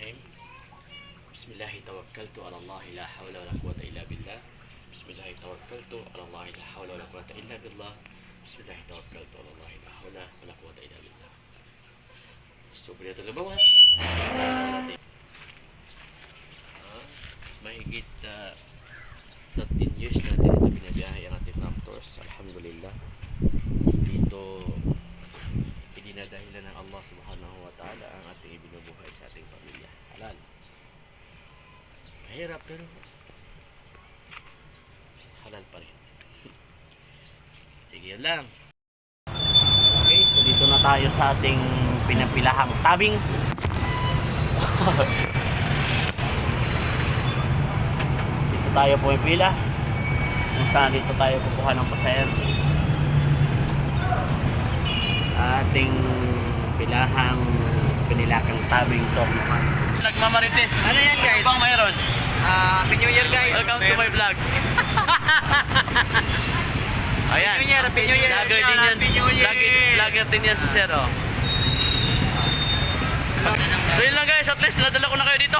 Bismillahirrahmanirrahim. Bismillahirrahmanirrahim. Ala Allah la hawla wala quwwata illa billah. Bismillahirrahmanirrahim. Ala Allah la hawla wala quwwata illa billah. Bismillahirrahmanirrahim. Ala Allah la hawla wala quwwata illa billah. So, pwede ito lumawas. Mahigit 13 years natin ito binabiyahe ang ating raptors. Alhamdulillah. Dito dinadahilan ng Allah subhanahu wa ta'ala ang ating ibinubuhay sa ating pamilya. Halal. Mahirap pero halal pa rin. Sige, yan lang. Okay, so dito na tayo sa ating pinapilahang tabing. Dito tayo pumipila. Kung saan dito tayo kukuha ng pasahero. Ating pilahang pinilakang tabing Tornaman. Nagmamarites. Ano yan, guys? Ano bang mayroon? Happy New Year, guys. Welcome to my vlog. Ayan. Happy New Year. Vlogger din yan. Vlogger din yan si Zero. So yun lang guys, at least nadala ko na kayo dito.